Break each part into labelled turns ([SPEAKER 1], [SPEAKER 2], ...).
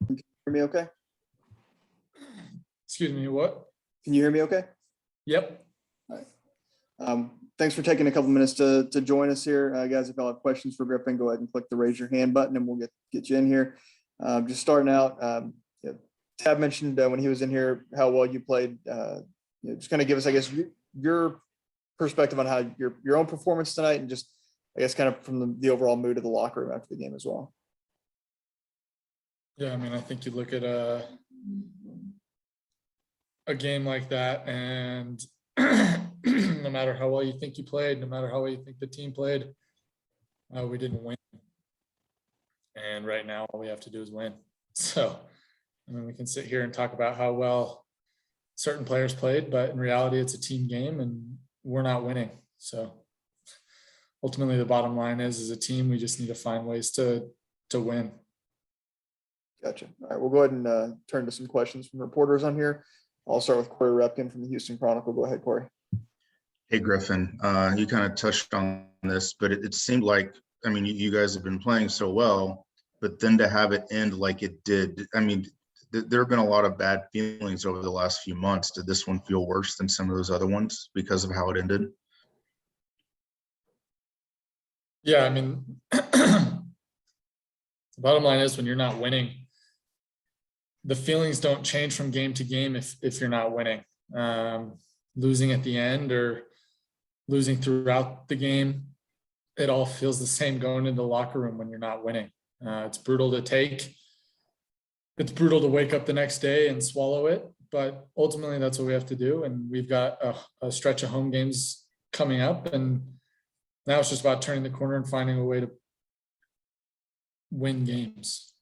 [SPEAKER 1] Can you hear me okay?
[SPEAKER 2] Excuse me, what?
[SPEAKER 1] Can you hear me okay?
[SPEAKER 2] Yep.
[SPEAKER 1] All right. Thanks for taking a couple minutes to join us here. Guys, if y'all have questions for Griffin, go ahead and click the raise your hand button and we'll get you in here. Just starting out, yeah, Tab mentioned when he was in here how well you played. Just kind of give us, I guess, your perspective on how your own performance tonight and just, I guess, kind of from the overall mood of the locker room after the game as well.
[SPEAKER 2] Yeah, I mean, I think you look at a game like that and no matter how well you think you played, no matter how well you think the team played, we didn't win. And right now, all we have to do is win. So, I mean, we can sit here and talk about how well certain players played, but in reality, it's a team game and we're not winning. So ultimately, the bottom line is, as a team, we just need to find ways to win.
[SPEAKER 1] Gotcha. All right, we'll go ahead and turn to some questions from reporters on here. I'll start with Corey Repkin from the Houston Chronicle. Go ahead, Corey.
[SPEAKER 3] Hey, Griffin. You kind of touched on this, but it seemed like, I mean, you guys have been playing so well, but then to have it end like it did, I mean, there have been a lot of bad feelings over the last few months. Did this one feel worse than some of those other ones because of how it ended?
[SPEAKER 2] Yeah, I mean, the bottom line is when you're not winning, the feelings don't change from game to game if you're not winning. Losing at the end or losing throughout the game, it all feels the same going into the locker room when you're not winning. It's brutal to take. It's brutal to wake up the next day and swallow it, but ultimately that's what we have to do. And we've got a stretch of home games coming up, and now it's just about turning the corner and finding a way to win games.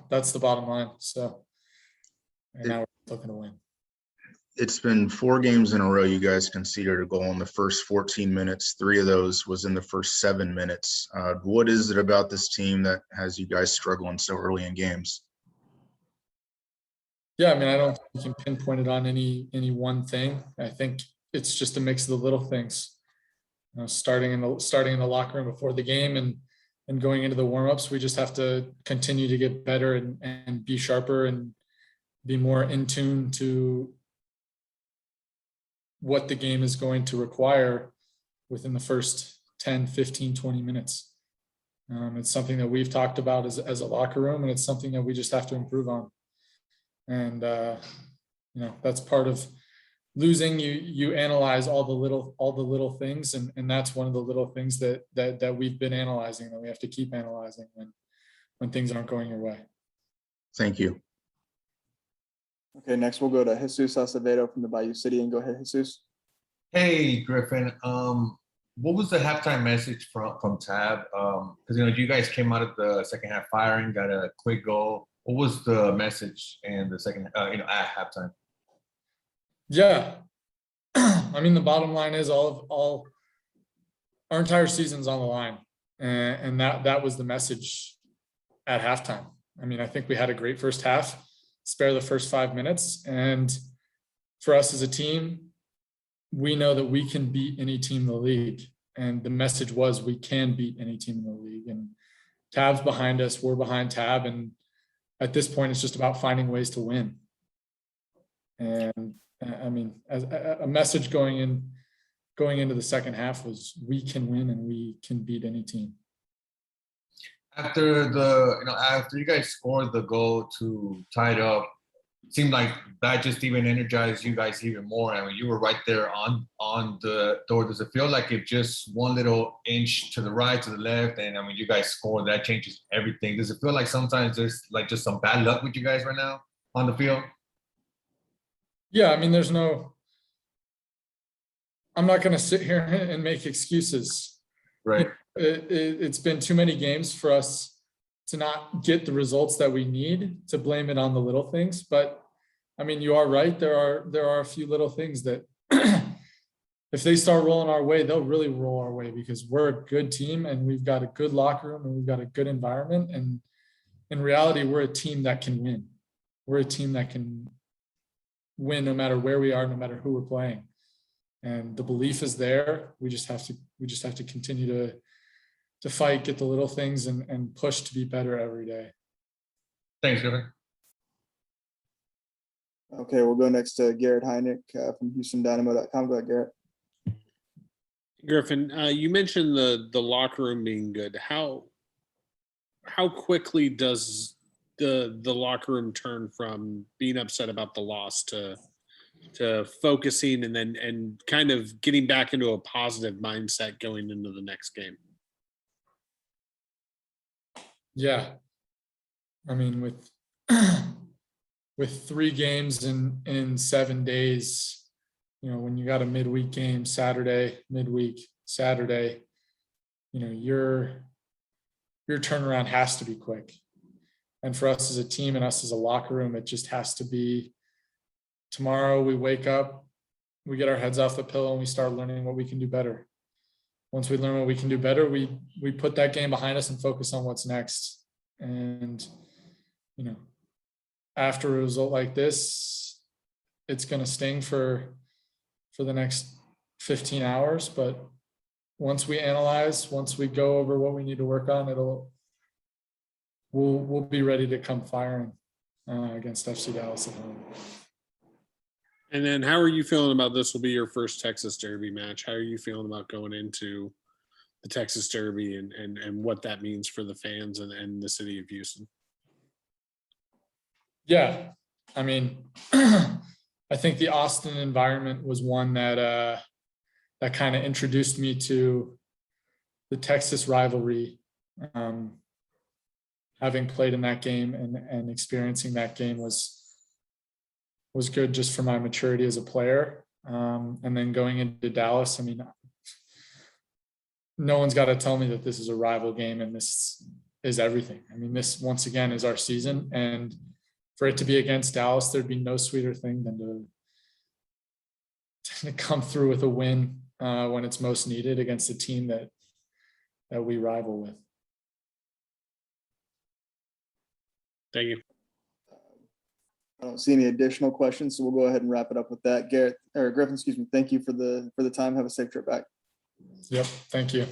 [SPEAKER 2] That's the bottom line. So, and now we're looking to win.
[SPEAKER 3] It's been 4 games in a row you guys conceded a goal in the first 14 minutes. 3 of those was in the first 7 minutes. What is it about this team that has you guys struggling so early in games?
[SPEAKER 2] Yeah, I mean, I don't think you can pinpoint it on any one thing. I think it's just a mix of the little things. Starting in the locker room before the game and going into the warmups, we just have to continue to get better and be sharper and be more in tune to what the game is going to require within the first 10, 15, 20 minutes. It's something that we've talked about as a locker room, and it's something that we just have to improve on. And, that's part of losing. You analyze all the little things. And that's one of the little things that we've been analyzing, that we have to keep analyzing when things aren't going your way.
[SPEAKER 3] Thank you.
[SPEAKER 1] Okay, next we'll go to Jesus Acevedo from the Bayou City, and go ahead, Jesus.
[SPEAKER 4] Hey, Griffin. What was the halftime message from Tab? Because you guys came out of the second half firing, got a quick goal. What was the message in the second, at halftime?
[SPEAKER 2] Yeah, I mean, the bottom line is all our entire season's on the line, and that was the message at halftime. I mean, I think we had a great first half. Spare the first 5 minutes, and for us as a team, we know that we can beat any team in the league, and the message was we can beat any team in the league. And Tab's behind us, we're behind Tab, and at this point it's just about finding ways to win. And I mean, as a message going into the second half was we can win and we can beat any team.
[SPEAKER 4] After after you guys scored the goal to tie it up, it seemed like that just even energized you guys even more. I mean, you were right there on the door. Does it feel like if just one little inch to the right, to the left, and I mean, you guys scored, that changes everything? Does it feel like sometimes there's like just some bad luck with you guys right now on the field?
[SPEAKER 2] Yeah, I mean, I'm not going to sit here and make excuses.
[SPEAKER 4] Right.
[SPEAKER 2] It's been too many games for us to not get the results that we need to blame it on the little things. But I mean, you are right. There are a few little things that if they start rolling our way, they'll really roll our way, because we're a good team and we've got a good locker room and we've got a good environment. And in reality, we're a team that can win. We're a team that can win no matter where we are, no matter who we're playing. And the belief is there. We just have to continue to fight, get the little things, and push to be better every day.
[SPEAKER 4] Thanks, Griffin.
[SPEAKER 1] Okay, we'll go next to Garrett Heineck from HoustonDynamo.com. Go ahead, Garrett.
[SPEAKER 5] Griffin, you mentioned the locker room being good. How quickly does the locker room turn from being upset about the loss to focusing and kind of getting back into a positive mindset going into the next game?
[SPEAKER 2] Yeah. I mean, with 3 games in 7 days, when you got a midweek game Saturday, midweek Saturday, your turnaround has to be quick. And for us as a team and us as a locker room, it just has to be tomorrow we wake up, we get our heads off the pillow and we start learning what we can do better. Once we learn what we can do better, we put that game behind us and focus on what's next. And, after a result like this, it's going to sting for the next 15 hours. But once we analyze, once we go over what we need to work on, we'll be ready to come firing against FC Dallas at home.
[SPEAKER 5] And then how are you feeling about this will be your first Texas Derby match? How are you feeling about going into the Texas Derby and what that means for the fans and the city of Houston?
[SPEAKER 2] Yeah, I mean, I think the Austin environment was one that kind of introduced me to the Texas rivalry. Having played in that game and experiencing that game was good just for my maturity as a player. And then going into Dallas, I mean, no one's got to tell me that this is a rival game and this is everything. I mean, this once again is our season, and for it to be against Dallas, there'd be no sweeter thing than to come through with a win when it's most needed against a team that we rival with.
[SPEAKER 5] Thank you.
[SPEAKER 1] I don't see any additional questions, so we'll go ahead and wrap it up with that. Griffin, excuse me. Thank you for the time. Have a safe trip back.
[SPEAKER 2] Yep. Thank you.